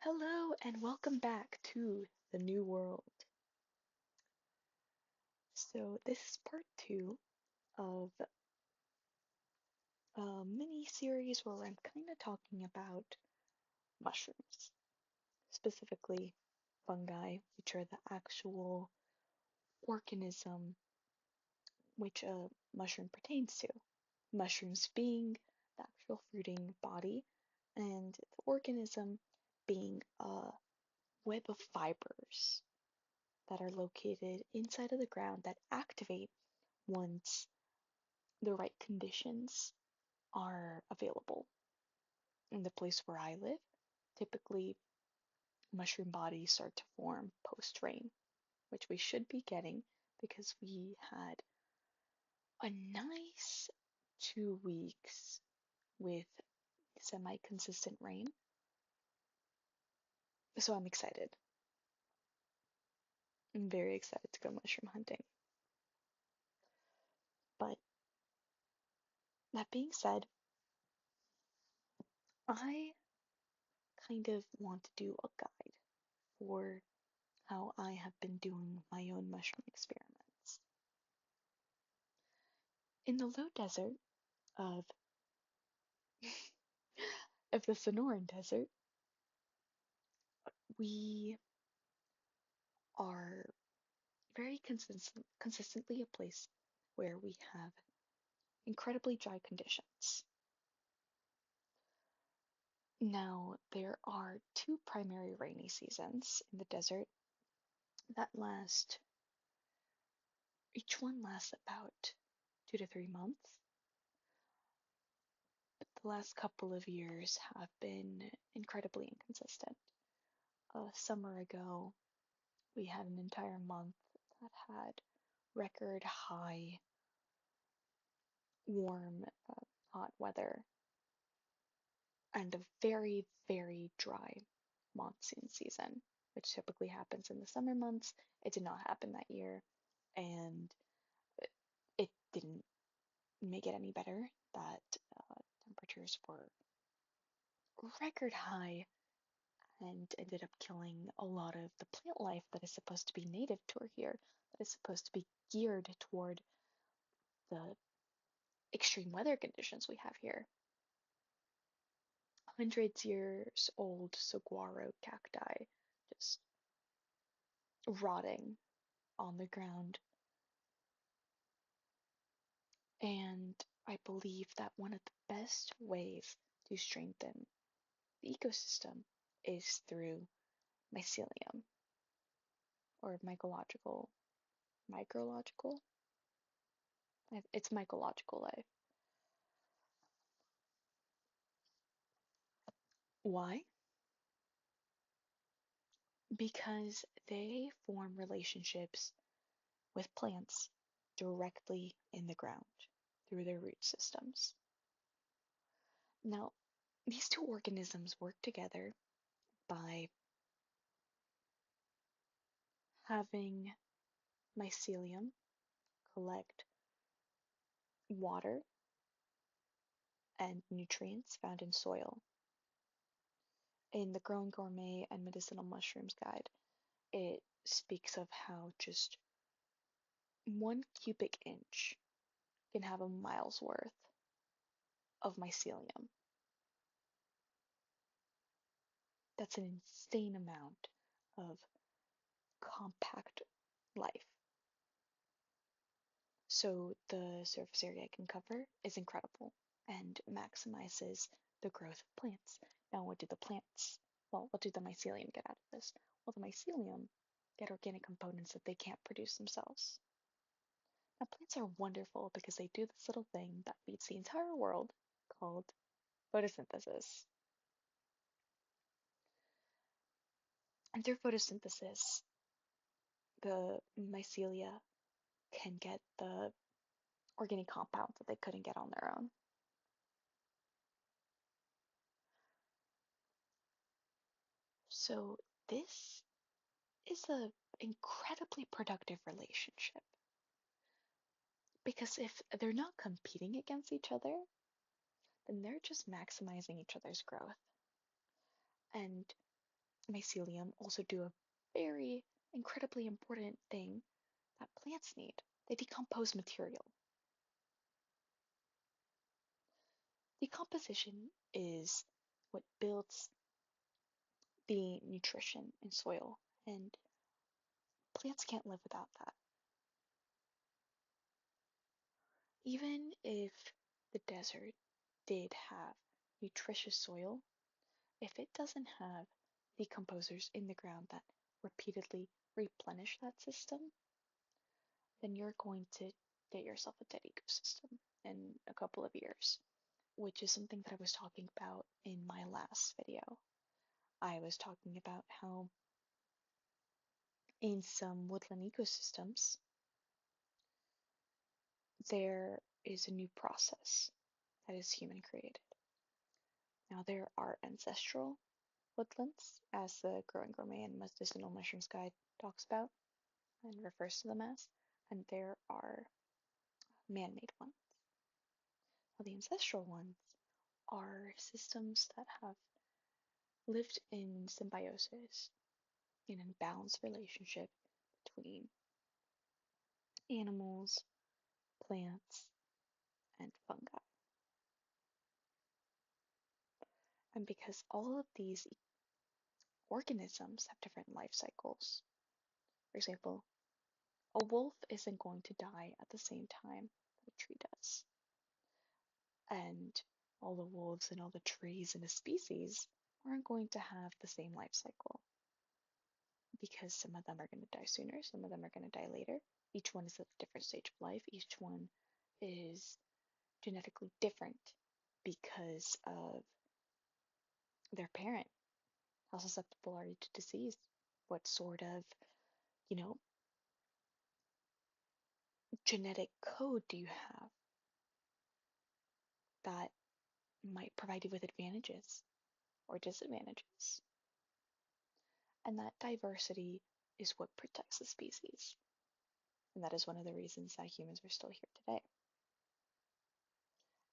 Hello and welcome back to the New World. So, this is part two of a mini series where I'm kind of talking about mushrooms, specifically fungi, which are the actual organism which a mushroom pertains to. Mushrooms being the actual fruiting body, and the organism being a web of fibers that are located inside of the ground that activate once the right conditions are available. In the place where I live, typically mushroom bodies start to form post rain, which we should be getting because we had a nice 2 weeks with semi consistent rain. So I'm excited. I'm very excited to go mushroom hunting. But that being said, I kind of want to do a guide for how I have been doing my own mushroom experiments. In the low desert of the Sonoran Desert, we are very consistently a place where we have incredibly dry conditions. Now, there are two primary rainy seasons in the desert that last, each one lasts about 2 to 3 months. But the last couple of years have been incredibly inconsistent. A summer ago, we had an entire month that had record high warm, hot weather and a very, very dry monsoon season, which typically happens in the summer months. It did not happen that year, and it didn't make it any better that temperatures were record high and ended up killing a lot of the plant life that is supposed to be native to here, that is supposed to be geared toward the extreme weather conditions we have here. Hundreds years old saguaro cacti just rotting on the ground. And I believe that one of the best ways to strengthen the ecosystem is through mycelium or mycological. It's mycological life. Why? Because they form relationships with plants directly in the ground through their root systems. Now, these two organisms work together by having mycelium collect water and nutrients found in soil. In the Growing Gourmet and Medicinal Mushrooms Guide, it speaks of how just 1 cubic inch can have a mile's worth of mycelium. That's an insane amount of compact life. So the surface area it can cover is incredible and maximizes the growth of plants. Now, what do the plants, well, what do the mycelium get out of this? Well, the mycelium get organic components that they can't produce themselves. Now, plants are wonderful because they do this little thing that feeds the entire world called photosynthesis. And through photosynthesis, the mycelia can get the organic compounds that they couldn't get on their own. So this is a incredibly productive relationship because if they're not competing against each other, then they're just maximizing each other's growth. And mycelium also do a very incredibly important thing that plants need. They decompose material. Decomposition is what builds the nutrition in soil, and plants can't live without that. Even if the desert did have nutritious soil, if it doesn't have decomposers in the ground that repeatedly replenish that system, then you're going to get yourself a dead ecosystem in a couple of years, which is something that I was talking about in my last video. I was talking about how in some woodland ecosystems, there is a new process that is human created. Now, there are ancestral woodlands, as the Growing Gourmet and Medicinal Mushrooms Guide talks about and refers to them as, and there are man made ones. Now, the ancestral ones are systems that have lived in symbiosis, in a balanced relationship between animals, plants, and fungi. And because all of these organisms have different life cycles, for example, a wolf isn't going to die at the same time that a tree does. And all the wolves and all the trees in a species aren't going to have the same life cycle because some of them are going to die sooner, some of them are going to die later. Each one is at a different stage of life. Each one is genetically different because of their parent. How susceptible are you to disease? What sort of, you know, genetic code do you have that might provide you with advantages or disadvantages? And that diversity is what protects the species. And that is one of the reasons that humans are still here today.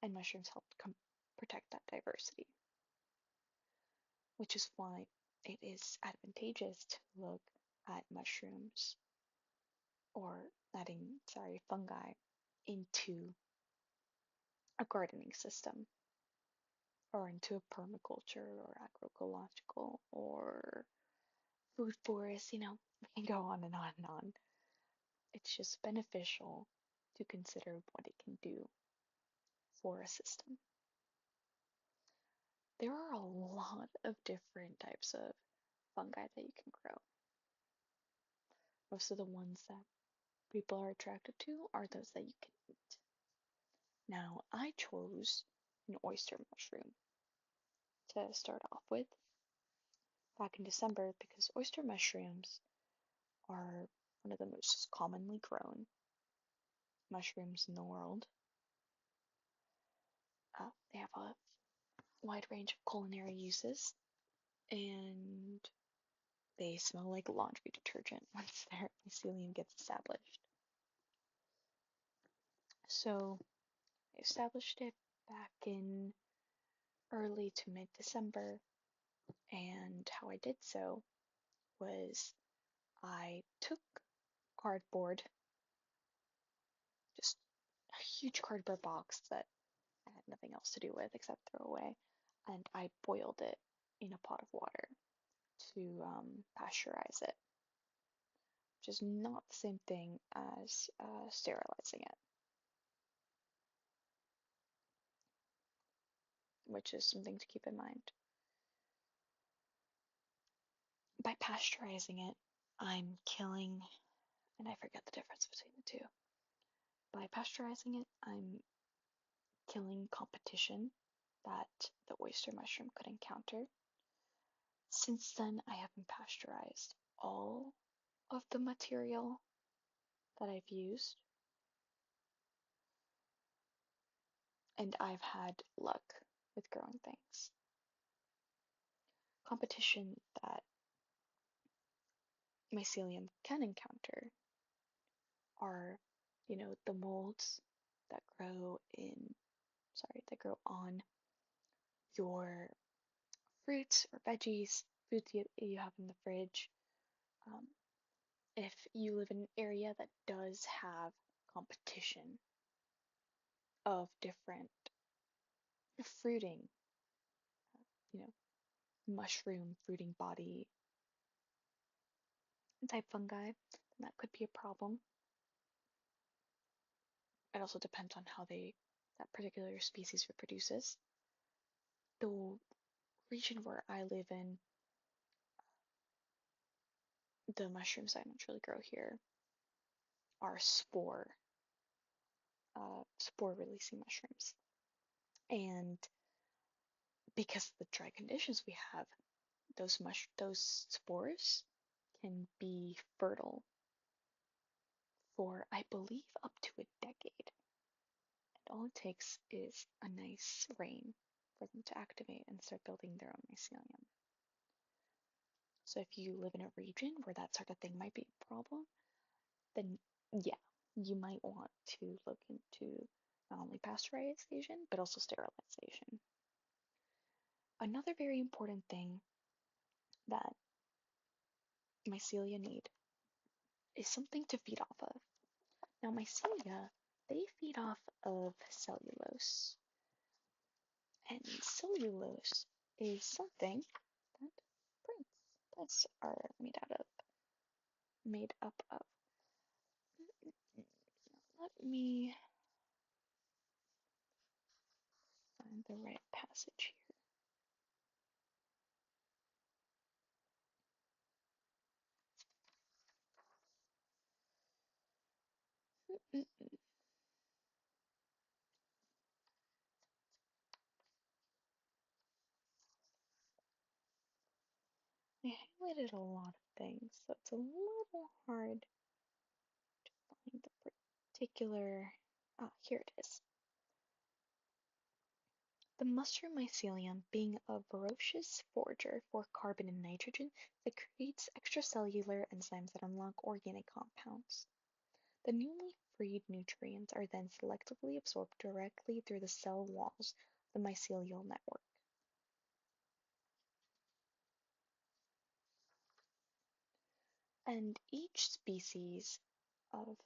And mushrooms help protect that diversity, which is why it is advantageous to look at mushrooms or adding, fungi into a gardening system or into a permaculture or agroecological or food forest, we can go on and on and on. It's just beneficial to consider what it can do for a system. There are a lot of different types of fungi that you can grow. Most of the ones that people are attracted to are those that you can eat. Now, I chose an oyster mushroom to start off with back in December because oyster mushrooms are one of the most commonly grown mushrooms in the world. They have a wide range of culinary uses, and they smell like laundry detergent once their mycelium gets established. So I established it back in early to mid December, and how I did so was I took cardboard, just a huge cardboard box that I had nothing else to do with except throw away, and I boiled it in a pot of water to pasteurize it, which is not the same thing as sterilizing it, which is something to keep in mind. By pasteurizing it, I'm killing, and I forget the difference between the two. By pasteurizing it, I'm killing competition that the oyster mushroom could encounter. Since then, I haven't pasteurized all of the material that I've used, and I've had luck with growing things. Competition that mycelium can encounter are, the molds that grow that grow on your fruits or veggies, foods you have in the fridge. Um, if you live in an area that does have competition of different fruiting, you know, mushroom fruiting body type fungi, then that could be a problem. It also depends on how that particular species reproduces. The region where I live in, the mushrooms that naturally grow here are spore releasing mushrooms. And because of the dry conditions we have, those spores can be fertile for, I believe, up to a decade. And all it takes is a nice rain for them to activate and start building their own mycelium. So if you live in a region where that sort of thing might be a problem, then yeah, you might want to look into not only pasteurization, but also sterilization. Another very important thing that mycelia need is something to feed off of. Now, mycelia, they feed off of cellulose, and cellulose is something that plants are made up of. Let me find the right passage here. I highlighted a lot of things, so it's a little hard to find the particular. Ah, here it is. The mushroom mycelium being a voracious forager for carbon and nitrogen that creates extracellular enzymes that unlock organic compounds. The newly freed nutrients are then selectively absorbed directly through the cell walls of the mycelial network. And each species of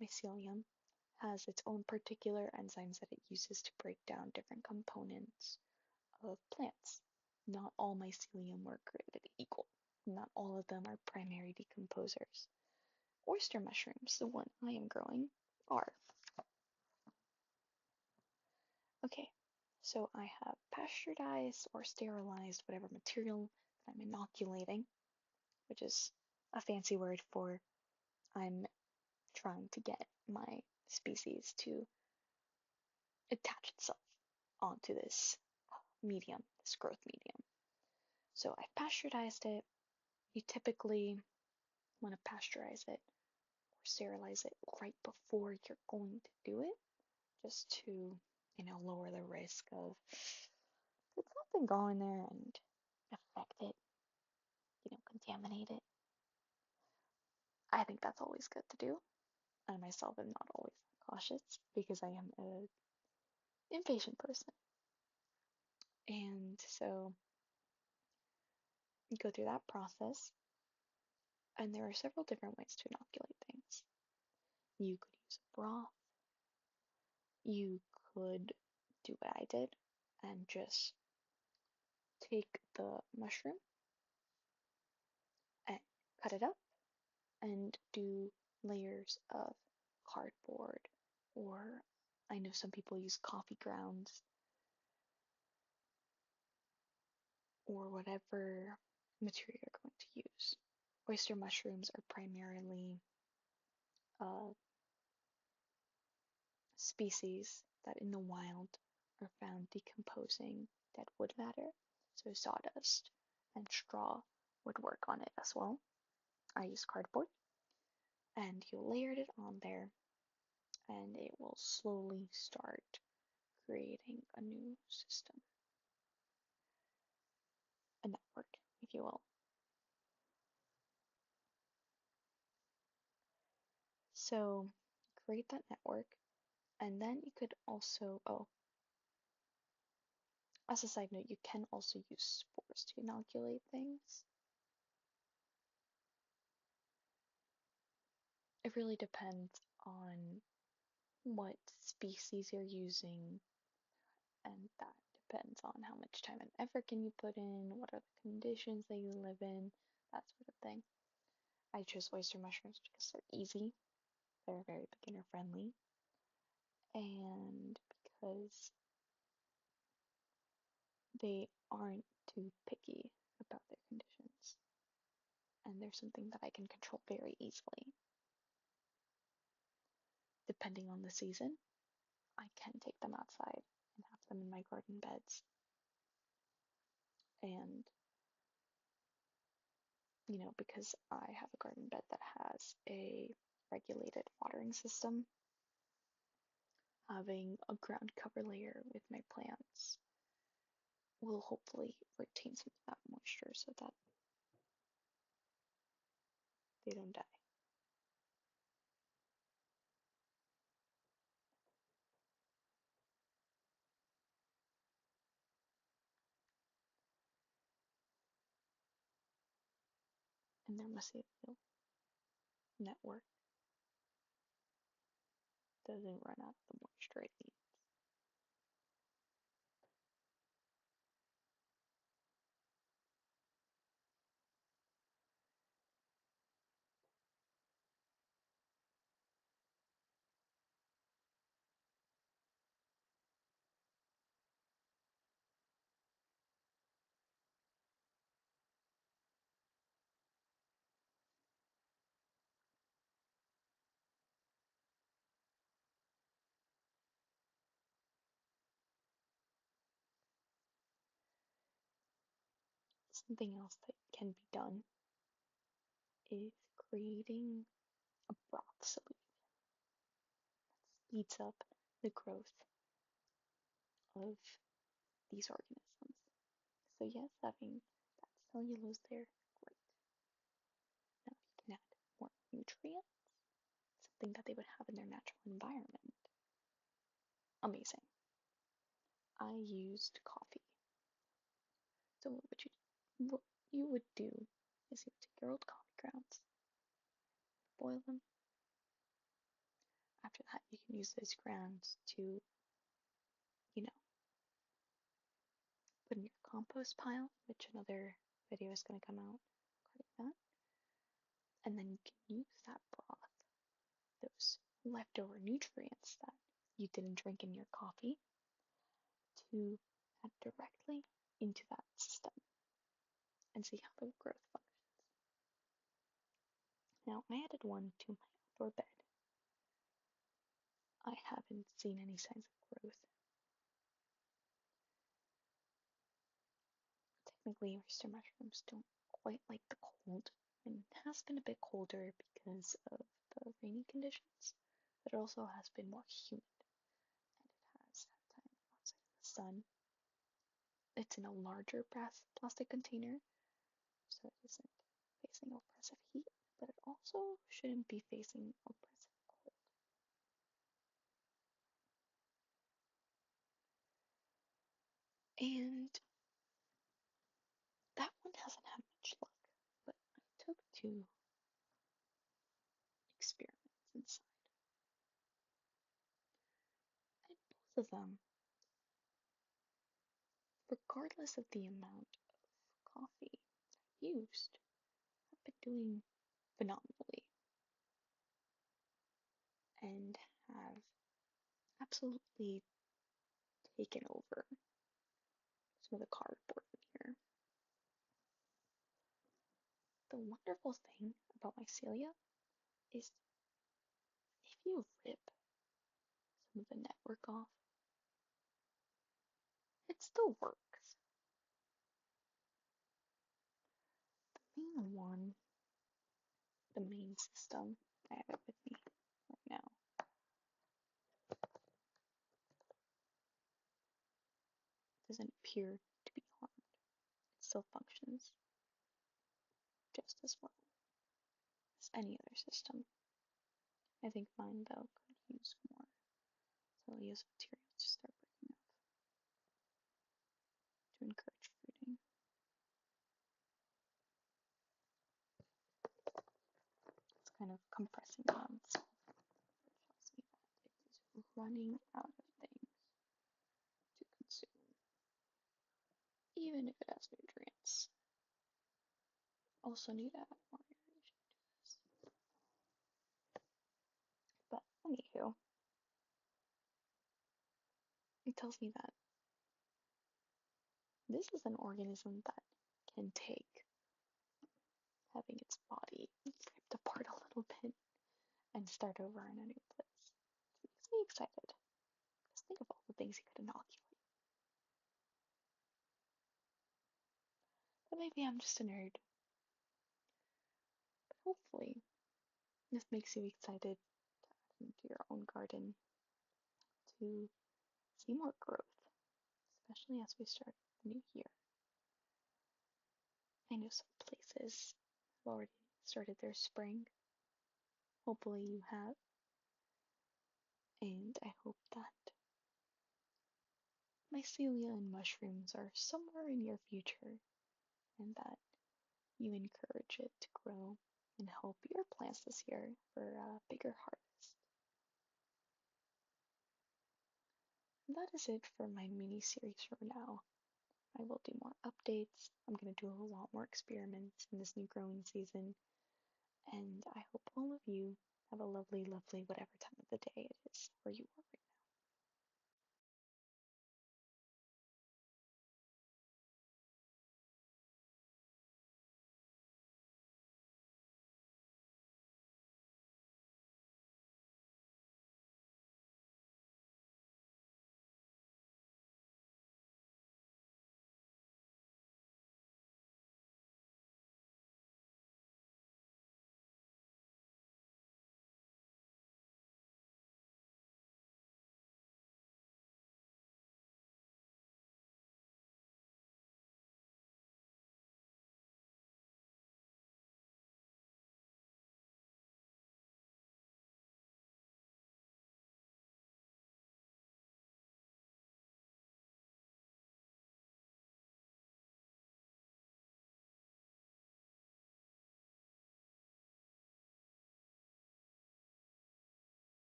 mycelium has its own particular enzymes that it uses to break down different components of plants. Not all mycelium were created equal. Not all of them are primary decomposers. Oyster mushrooms, the one I am growing, are. Okay, so I have pasteurized or sterilized whatever material that I'm inoculating, which is a fancy word for I'm trying to get my species to attach itself onto this medium, this growth medium. So I've pasteurized it. You typically want to pasteurize it or sterilize it right before you're going to do it, just to, lower the risk of something go in there and affect it, contaminate it. I think that's always good to do. I myself am not always cautious because I am an impatient person. And so you go through that process, and there are several different ways to inoculate things. You could use a broth. You could do what I did and just take the mushroom and cut it up and do layers of cardboard, or I know some people use coffee grounds or whatever material you're going to use. Oyster mushrooms are primarily a species that in the wild are found decomposing dead wood matter, so sawdust and straw would work on it as well. I use cardboard, and you layered it on there, and it will slowly start creating a new system, a network, if you will. So create that network, and then you could also, As a side note, you can also use spores to inoculate things. It really depends on what species you're using, and that depends on how much time and effort can you put in, what are the conditions that you live in, that sort of thing. I chose oyster mushrooms because they're easy, they're very beginner friendly, and because they aren't too picky about their conditions, and they're something that I can control very easily. Depending on the season, I can take them outside and have them in my garden beds. And, because I have a garden bed that has a regulated watering system, having a ground cover layer with my plants will hopefully retain some of that moisture so that they don't die. And their mycelial network doesn't run out of the moisture it needs. Something else that can be done is creating a broth solution that speeds up the growth of these organisms. So yes, having that cellulose there, great. Now if you can add more nutrients, something that they would have in their natural environment, amazing. I used coffee. So what you would do is you would take your old coffee grounds, boil them. After that, you can use those grounds to, you know, put in your compost pile, which another video is going to come out regarding that. And then you can use that broth, those leftover nutrients that you didn't drink in your coffee, to add directly into that system and see how the growth functions. Now, I added one to my outdoor bed. I haven't seen any signs of growth. Technically, oyster mushrooms don't quite like the cold, and it has been a bit colder because of the rainy conditions, but it also has been more humid, and it has had time outside in the sun. It's in a larger plastic container, so it isn't facing oppressive heat, but it also shouldn't be facing oppressive cold. And that one hasn't had much luck, but I took two experiments inside, and both of them, regardless of the amount of coffee I used, have been doing phenomenally and have absolutely taken over some of the cardboard in here. The wonderful thing about mycelia is if you rip some of the network off, it still works. The main one, the main system, I have it with me right now, doesn't appear to be harmed. It still functions just as well as any other system. I think mine, though, could use more cellulose material to start breaking up. to encourage fruiting. It's kind of compressing down, so it tells me that it is running out of things to consume, even if it has nutrients. Also need to add more aeration to this. But anywho, it tells me that this is an organism that can take having its body ripped apart a little bit and start over in a new place. It makes me excited. Just think of all the things he could inoculate. But maybe I'm just a nerd. But hopefully, this makes you excited to add into your own garden to see more growth, especially as we start the new year. I know some places have already started their spring. Hopefully, you have. And I hope that mycelia and mushrooms are somewhere in your future and that you encourage it to grow and help your plants this year for a bigger harvest. And that is it for my mini series for now. I will do more updates. I'm going to do a lot more experiments in this new growing season. And I hope all of you have a lovely, lovely whatever time of the day it is where you are right